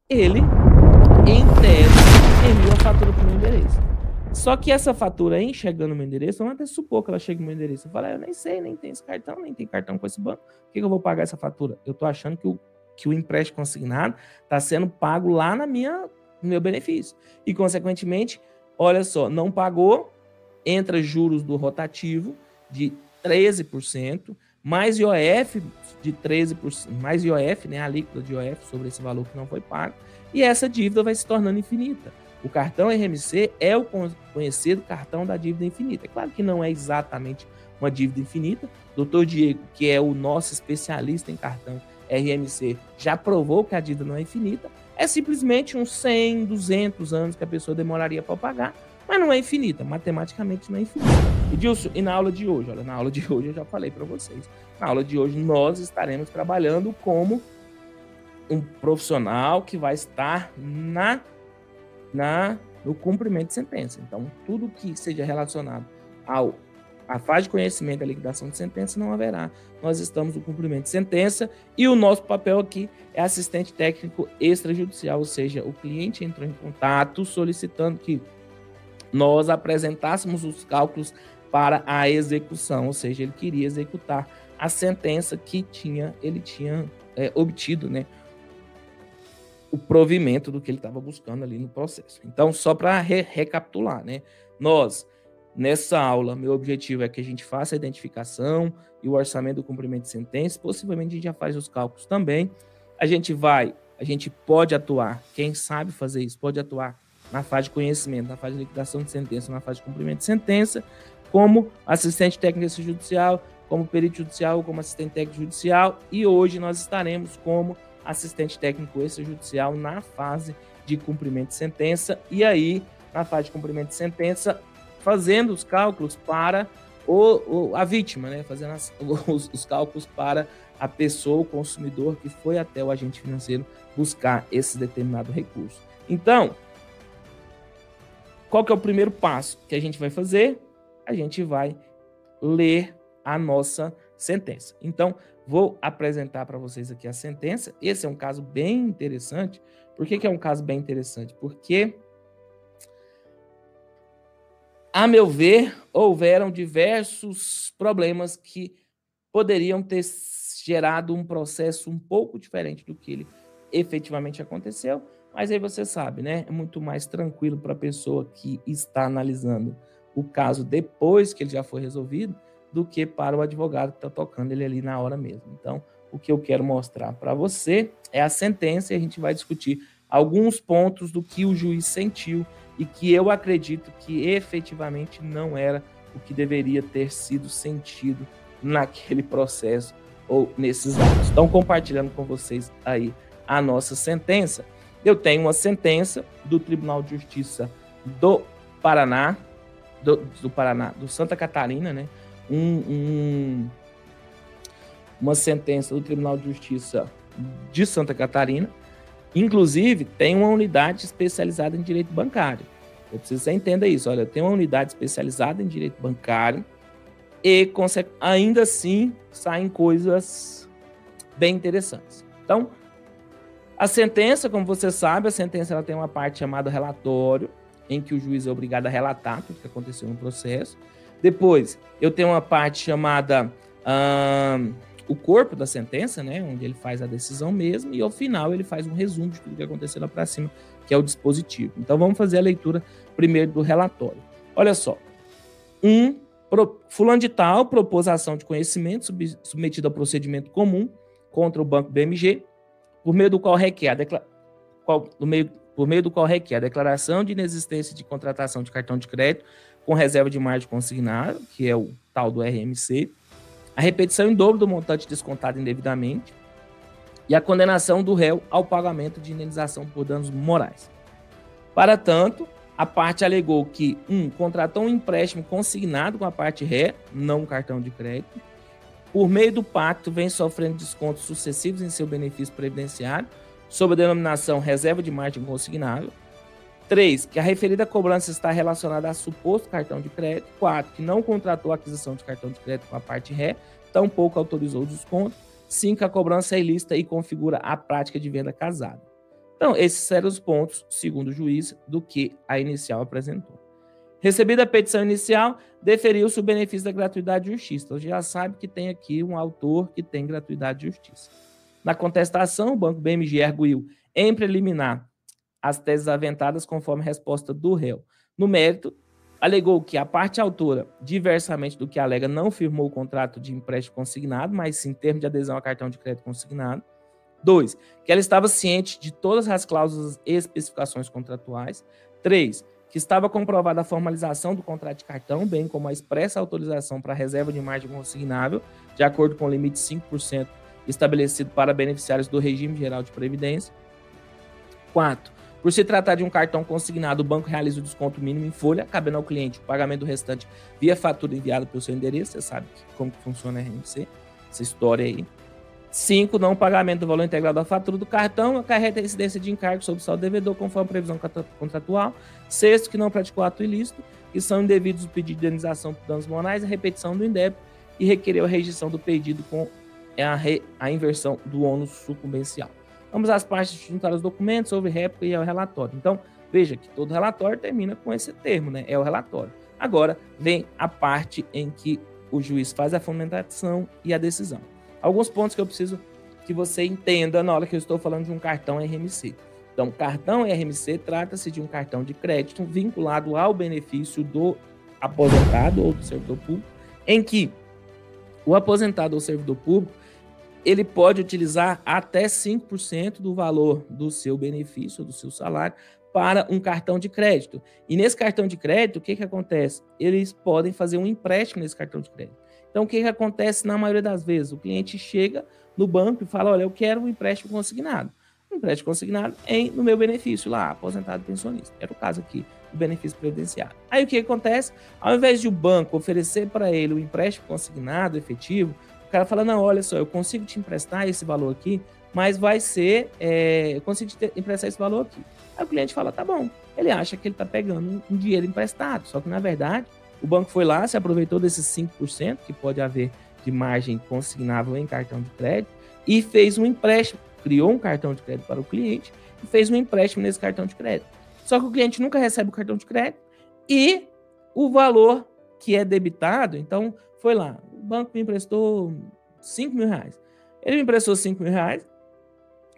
ele, em tese, enviou a fatura para o meu endereço. Só que essa fatura aí, chegando no meu endereço, vamos até supor que ela chegue no meu endereço. Eu falo, eu nem sei, nem tem esse cartão, nem tem cartão com esse banco. Por que eu vou pagar essa fatura? Eu tô achando que o empréstimo consignado está sendo pago lá no meu benefício. E, consequentemente, olha só, não pagou, entra juros do rotativo de 13%, mais IOF de 13%, mais IOF, né, a alíquota de IOF sobre esse valor que não foi pago, e essa dívida vai se tornando infinita. O cartão RMC é o conhecido cartão da dívida infinita. É claro que não é exatamente uma dívida infinita. Dr. Diego, que é o nosso especialista em cartão RMC, já provou que a dívida não é infinita. É simplesmente uns 100, 200 anos que a pessoa demoraria para pagar, mas não é infinita, matematicamente não é infinita. Edilson, e na aula de hoje? Olha, na aula de hoje eu já falei para vocês. Na aula de hoje nós estaremos trabalhando como um profissional que vai estar no cumprimento de sentença. Então, tudo que seja relacionado à fase de conhecimento da liquidação de sentença não haverá. Nós estamos no cumprimento de sentença e o nosso papel aqui é assistente técnico extrajudicial, ou seja, o cliente entrou em contato solicitando que nós apresentássemos os cálculos para a execução, ou seja, ele queria executar a sentença que ele tinha obtido, né, o provimento do que ele estava buscando ali no processo. Então, só para recapitular, né, nessa aula, meu objetivo é que a gente faça a identificação e o orçamento do cumprimento de sentença, possivelmente a gente já faz os cálculos também, a gente pode atuar, quem sabe fazer isso, pode atuar na fase de conhecimento, na fase de liquidação de sentença, na fase de cumprimento de sentença, como assistente técnico judicial, como perito judicial, como assistente técnico judicial, e hoje nós estaremos como assistente técnico extrajudicial na fase de cumprimento de sentença, e aí, na fase de cumprimento de sentença, fazendo os cálculos para a vítima, né? Fazendo os cálculos para a pessoa, o consumidor que foi até o agente financeiro buscar esse determinado recurso. Então, qual que é o primeiro passo que a gente vai fazer? A gente vai ler a nossa sentença. Então, vou apresentar para vocês aqui a sentença. Esse é um caso bem interessante. Por que é um caso bem interessante? Porque, a meu ver, houveram diversos problemas que poderiam ter gerado um processo um pouco diferente do que ele efetivamente aconteceu. Mas aí você sabe, né? É muito mais tranquilo para a pessoa que está analisando o caso depois que ele já foi resolvido do que para o advogado que está tocando ele ali na hora mesmo. Então, o que eu quero mostrar para você é a sentença e a gente vai discutir alguns pontos do que o juiz sentiu e que eu acredito que efetivamente não era o que deveria ter sido sentido naquele processo ou nesses atos. Então, compartilhando com vocês aí a nossa sentença, eu tenho uma sentença do Tribunal de Justiça do Paraná, do Santa Catarina, né? Uma sentença do Tribunal de Justiça de Santa Catarina. Inclusive, tem uma unidade especializada em direito bancário. Eu preciso que você entenda isso. Olha, eu tenho uma unidade especializada em direito bancário e ainda assim saem coisas bem interessantes. Então, a sentença, como você sabe, a sentença ela tem uma parte chamada relatório, em que o juiz é obrigado a relatar tudo que aconteceu no processo. Depois, eu tenho uma parte chamada o corpo da sentença, né, onde ele faz a decisão mesmo, e ao final ele faz um resumo de tudo que aconteceu lá para cima, que é o dispositivo. Então, vamos fazer a leitura primeiro do relatório. Olha só. Fulano de tal propôs a ação de conhecimento submetida ao procedimento comum contra o Banco BMG, por meio do qual requer a declaração de inexistência de contratação de cartão de crédito com reserva de margem consignada, que é o tal do RMC, a repetição em dobro do montante descontado indevidamente e a condenação do réu ao pagamento de indenização por danos morais. Para tanto, a parte alegou que, contratou um empréstimo consignado com a parte ré, não um cartão de crédito, por meio do pacto, vem sofrendo descontos sucessivos em seu benefício previdenciário, sob a denominação reserva de margem consignável. 3, que a referida cobrança está relacionada a suposto cartão de crédito. 4, que não contratou a aquisição de cartão de crédito com a parte ré, tampouco autorizou o desconto. 5, a cobrança é ilícita e configura a prática de venda casada. Então, esses eram os pontos, segundo o juiz, do que a inicial apresentou. Recebida a petição inicial, deferiu-se o benefício da gratuidade de justiça. Então, já sabe que tem aqui um autor que tem gratuidade de justiça. Na contestação, o Banco BMG arguiu em preliminar as teses aventadas conforme resposta do réu. No mérito, alegou que a parte autora, diversamente do que alega, não firmou o contrato de empréstimo consignado, mas sim termo de adesão a cartão de crédito consignado. 2, que ela estava ciente de todas as cláusulas e especificações contratuais. 3, que estava comprovada a formalização do contrato de cartão, bem como a expressa autorização para a reserva de margem consignável, de acordo com o limite de 5% estabelecido para beneficiários do regime geral de previdência. 4, por se tratar de um cartão consignado, o banco realiza o desconto mínimo em folha, cabendo ao cliente o pagamento do restante via fatura enviada pelo seu endereço. Você sabe como que funciona a RMC, essa história aí. 5, não pagamento do valor integral da fatura do cartão acarreta a incidência de encargo sobre o saldo devedor, conforme a previsão contratual. 6, que não praticou ato ilícito, que são indevidos o pedido de indenização por danos morais, a repetição do indébito e requereu a rejeição do pedido com a inversão do ônus sucumbencial. Vamos às partes juntar os documentos, houve réplica e é o relatório. Então, veja que todo relatório termina com esse termo, né? É o relatório. Agora, vem a parte em que o juiz faz a fundamentação e a decisão. Alguns pontos que eu preciso que você entenda na hora que eu estou falando de um cartão RMC. Então, cartão RMC trata-se de um cartão de crédito vinculado ao benefício do aposentado ou do servidor público, em que o aposentado ou servidor público ele pode utilizar até 5% do valor do seu benefício, do seu salário, para um cartão de crédito. E nesse cartão de crédito, o que acontece? Eles podem fazer um empréstimo nesse cartão de crédito. Então, o que acontece na maioria das vezes? O cliente chega no banco e fala, olha, eu quero um empréstimo consignado. Um empréstimo consignado no meu benefício lá, aposentado e pensionista. Era o caso aqui do benefício previdenciário. Aí o que acontece? Ao invés de o banco oferecer para ele o empréstimo consignado efetivo, o cara fala, não, olha só, eu consigo te emprestar esse valor aqui, mas vai ser, eu consigo te emprestar esse valor aqui. Aí o cliente fala, tá bom. Ele acha que ele está pegando um dinheiro emprestado, só que na verdade o banco foi lá, se aproveitou desses 5% que pode haver de margem consignável em cartão de crédito e fez um empréstimo, criou um cartão de crédito para o cliente e fez um empréstimo nesse cartão de crédito. Só que o cliente nunca recebe o cartão de crédito e o valor que é debitado, então foi lá, o banco me emprestou 5 mil reais. Ele me emprestou 5 mil reais,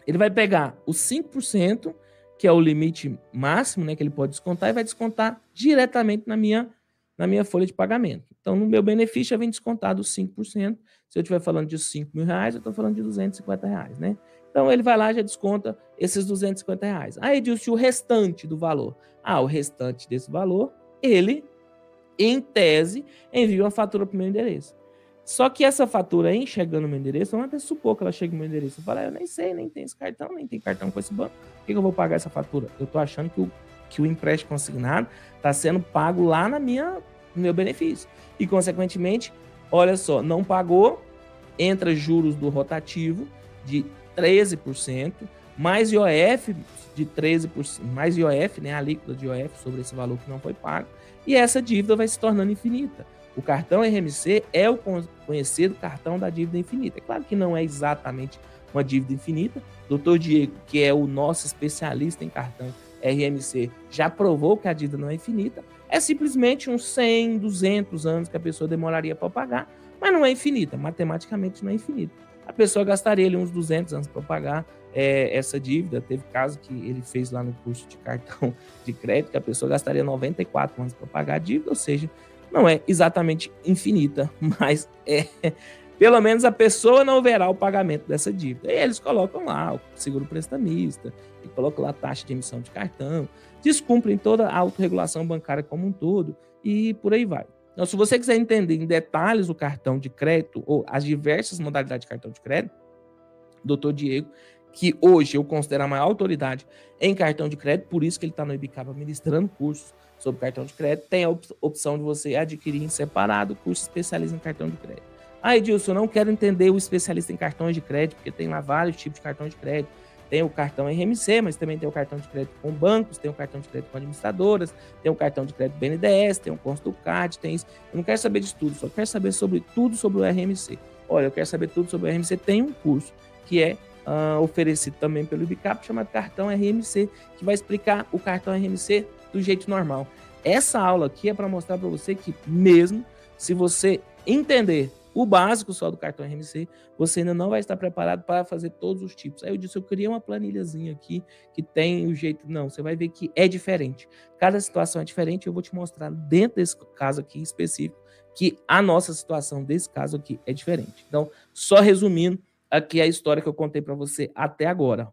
ele vai pegar os 5%, que é o limite máximo, né, que ele pode descontar, e vai descontar diretamente na minha folha de pagamento. Então, no meu benefício, já vem descontado os 5%. Se eu estiver falando de 5 mil reais, eu estou falando de 250 reais, né? Então, ele vai lá e já desconta esses 250 reais. Aí, disse o restante do valor. O restante desse valor, ele, em tese, envia uma fatura para o meu endereço. Só que essa fatura aí, chegando no meu endereço, vamos até supor que ela chegue no meu endereço. Eu falo, eu nem sei, nem tem esse cartão, nem tem cartão com esse banco. Por que eu vou pagar essa fatura? Eu estou achando que o empréstimo consignado está sendo pago lá no meu benefício. E, consequentemente, olha só, não pagou, entra juros do rotativo de 13%, mais IOF de 13%, mais IOF, né, a alíquota de IOF sobre esse valor que não foi pago, e essa dívida vai se tornando infinita. O cartão RMC é o conhecido cartão da dívida infinita. É claro que não é exatamente uma dívida infinita. Dr. Diego, que é o nosso especialista em cartão RMC, já provou que a dívida não é infinita. É simplesmente uns 100, 200 anos que a pessoa demoraria para pagar, mas não é infinita. Matematicamente não é infinita. A pessoa gastaria ali uns 200 anos para pagar essa dívida. Teve caso que ele fez lá no curso de cartão de crédito, que a pessoa gastaria 94 anos para pagar a dívida, ou seja, não é exatamente infinita, mas pelo menos a pessoa não verá o pagamento dessa dívida. E eles colocam lá o seguro prestamista, e colocam lá a taxa de emissão de cartão, descumprem toda a autorregulação bancária como um todo, e por aí vai. Então, se você quiser entender em detalhes o cartão de crédito, ou as diversas modalidades de cartão de crédito, Dr. Diego, que hoje eu considero a maior autoridade em cartão de crédito, por isso que ele está no Ibicaba ministrando cursos sobre cartão de crédito, tem a opção de você adquirir em separado o curso especialista em cartão de crédito. Edilson, eu não quero entender o especialista em cartões de crédito, porque tem lá vários tipos de cartão de crédito. Tem o cartão RMC, mas também tem o cartão de crédito com bancos, tem o cartão de crédito com administradoras, tem o cartão de crédito BNDES, tem o Consulcard, tem isso. Eu não quero saber disso tudo, só quero saber sobre tudo sobre o RMC. Olha, eu quero saber tudo sobre o RMC. Tem um curso que é oferecido também pelo Ibicap, chamado cartão RMC, que vai explicar o cartão RMC do jeito normal. Essa aula aqui é para mostrar para você que mesmo se você entender o básico só do cartão RMC, você ainda não vai estar preparado para fazer todos os tipos. Aí eu disse, eu criei uma planilhazinha aqui que tem o jeito... Não, você vai ver que é diferente. Cada situação é diferente, eu vou te mostrar dentro desse caso aqui específico que a nossa situação desse caso aqui é diferente. Então, só resumindo aqui a história que eu contei para você até agora.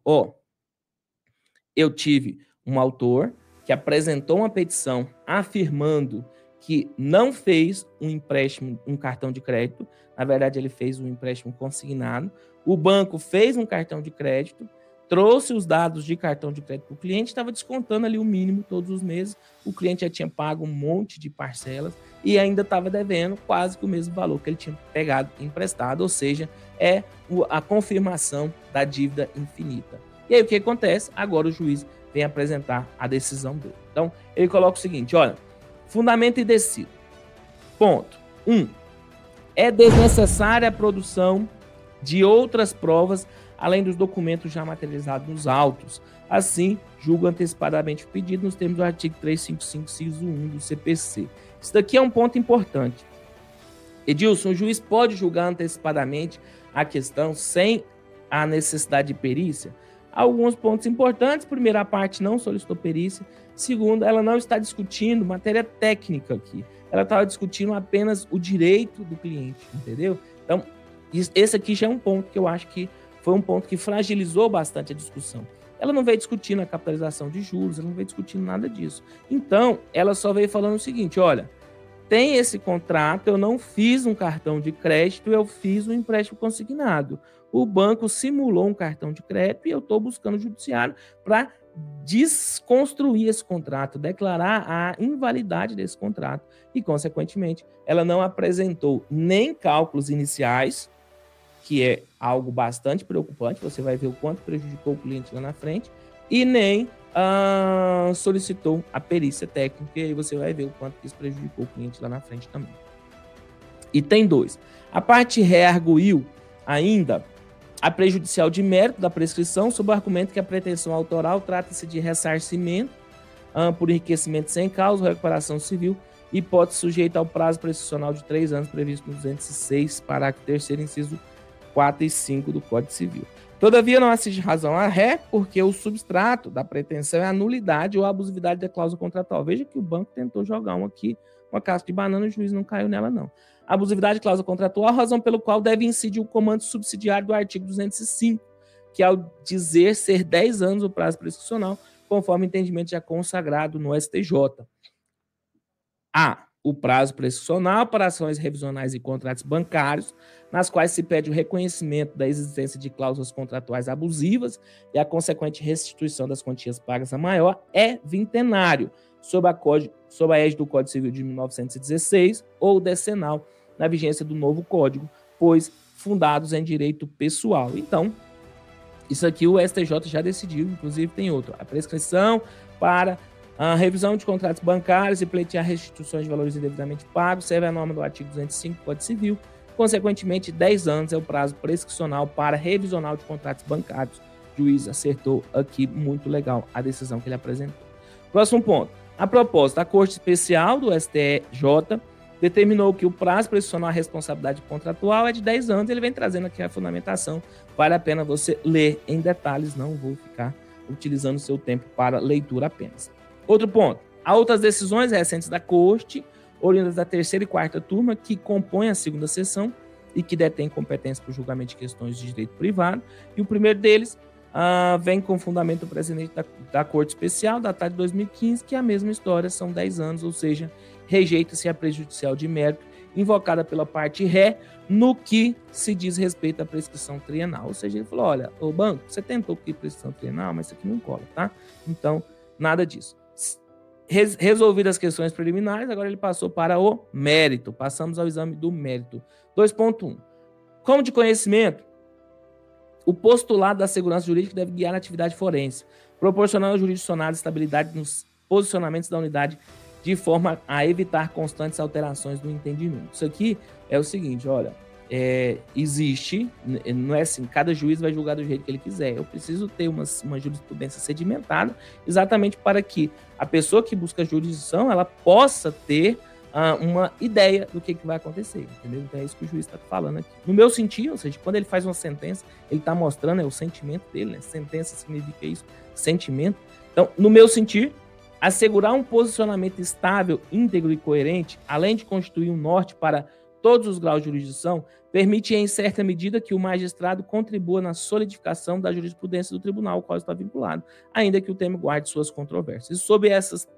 Eu tive um autor que apresentou uma petição afirmando que não fez um empréstimo, um cartão de crédito. Na verdade, ele fez um empréstimo consignado. O banco fez um cartão de crédito, trouxe os dados de cartão de crédito para o cliente, estava descontando ali o mínimo todos os meses. O cliente já tinha pago um monte de parcelas e ainda estava devendo quase que o mesmo valor que ele tinha pegado emprestado, ou seja, é a confirmação da dívida infinita. E aí o que acontece? Agora o juiz vem apresentar a decisão dele. Então, ele coloca o seguinte, olha, fundamento e decida. Ponto 1. É desnecessária a produção de outras provas, além dos documentos já materializados nos autos. Assim, julgo antecipadamente o pedido nos termos do artigo 355, inciso 1 do CPC. Isso daqui é um ponto importante. Edilson, o juiz pode julgar antecipadamente a questão sem a necessidade de perícia? Alguns pontos importantes. Primeira, a parte não solicitou perícia. Segundo, ela não está discutindo matéria técnica aqui. Ela estava discutindo apenas o direito do cliente, entendeu? Então, esse aqui já é um ponto que eu acho que foi um ponto que fragilizou bastante a discussão. Ela não veio discutindo a capitalização de juros, ela não veio discutindo nada disso. Então, ela só veio falando o seguinte, olha, tem esse contrato, eu não fiz um cartão de crédito, eu fiz um empréstimo consignado. O banco simulou um cartão de crédito e eu estou buscando o judiciário para desconstruir esse contrato, declarar a invalidade desse contrato e, consequentemente, ela não apresentou nem cálculos iniciais, que é algo bastante preocupante, você vai ver o quanto prejudicou o cliente lá na frente, e nem solicitou a perícia técnica, e aí você vai ver o quanto isso prejudicou o cliente lá na frente também. E tem 2. A parte ré arguiu ainda a prejudicial de mérito da prescrição, sob o argumento que a pretensão autoral trata-se de ressarcimento por enriquecimento sem causa ou recuperação civil, hipótese sujeita ao prazo prescricional de 3 anos previsto no 206, parágrafo 3º, inciso 4 e 5 do Código Civil. Todavia, não assiste razão à ré, porque o substrato da pretensão é a nulidade ou a abusividade da cláusula contratual. Veja que o banco tentou jogar uma casca de banana, o juiz não caiu nela, não. A abusividade de cláusula contratual, a razão pelo qual deve incidir o comando subsidiário do artigo 205, que ao dizer ser 10 anos o prazo prescricional, conforme o entendimento já consagrado no STJ. A. O prazo prescricional para ações revisionais e contratos bancários, nas quais se pede o reconhecimento da existência de cláusulas contratuais abusivas e a consequente restituição das quantias pagas a maior, é vintenário, sob a égide do Código Civil de 1916 ou decenal, na vigência do novo Código, pois fundados em direito pessoal. Então, isso aqui o STJ já decidiu, inclusive tem outro. A prescrição para a revisão de contratos bancários e pleitear restituições de valores indevidamente pagos serve a norma do artigo 205 do Código Civil. Consequentemente, 10 anos é o prazo prescricional para revisional de contratos bancários. O juiz acertou aqui, muito legal a decisão que ele apresentou. Próximo ponto. A propósito, a Corte Especial do STJ determinou que o prazo prescricional à responsabilidade contratual é de 10 anos. Ele vem trazendo aqui a fundamentação. Vale a pena você ler em detalhes, não vou ficar utilizando o seu tempo para leitura apenas. Outro ponto. Há outras decisões recentes da Corte, oriundas da 3ª e 4ª turma, que compõem a 2ª sessão e que detêm competência para o julgamento de questões de direito privado. E o primeiro deles vem com fundamento do presidente da Corte Especial, datado de 2015, que é a mesma história, são 10 anos, ou seja, rejeita-se a prejudicial de mérito invocada pela parte ré no que se diz respeito à prescrição trienal. Ou seja, ele falou, olha, o banco, você tentou que prescrição trienal, mas isso aqui não cola, tá? Então, nada disso. Resolvidas as questões preliminares, agora ele passou para o mérito. Passamos ao exame do mérito. 2.1. Como de conhecimento, o postulado da segurança jurídica deve guiar a atividade forense, proporcionando ao jurisdicionado estabilidade nos posicionamentos da unidade, de forma a evitar constantes alterações do entendimento. Isso aqui é o seguinte, olha, existe, não é assim, cada juiz vai julgar do jeito que ele quiser. Eu preciso ter uma jurisprudência sedimentada, exatamente para que a pessoa que busca jurisdição, ela possa ter uma ideia do que vai acontecer, entendeu? Então é isso que o juiz está falando aqui. No meu sentido, ou seja, quando ele faz uma sentença, ele está mostrando o sentimento dele, né? Sentença significa isso, sentimento. Então, no meu sentir, assegurar um posicionamento estável, íntegro e coerente, além de constituir um norte para todos os graus de jurisdição, permite, em certa medida, que o magistrado contribua na solidificação da jurisprudência do tribunal ao qual está vinculado, ainda que o tema guarde suas controvérsias. E sob essas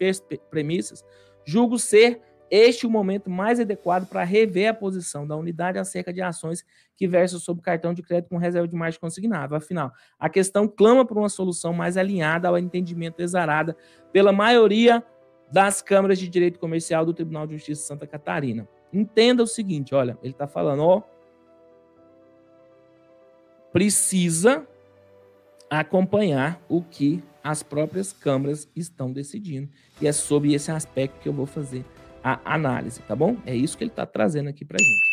premissas, julgo ser este o momento mais adequado para rever a posição da unidade acerca de ações que versam sobre cartão de crédito com reserva de margem consignável. Afinal, a questão clama por uma solução mais alinhada ao entendimento exarada pela maioria das câmaras de direito comercial do Tribunal de Justiça de Santa Catarina. Entenda o seguinte, olha, ele está falando, precisa acompanhar o que as próprias câmaras estão decidindo. E é sobre esse aspecto que eu vou fazer a análise, tá bom? É isso que ele está trazendo aqui para a gente.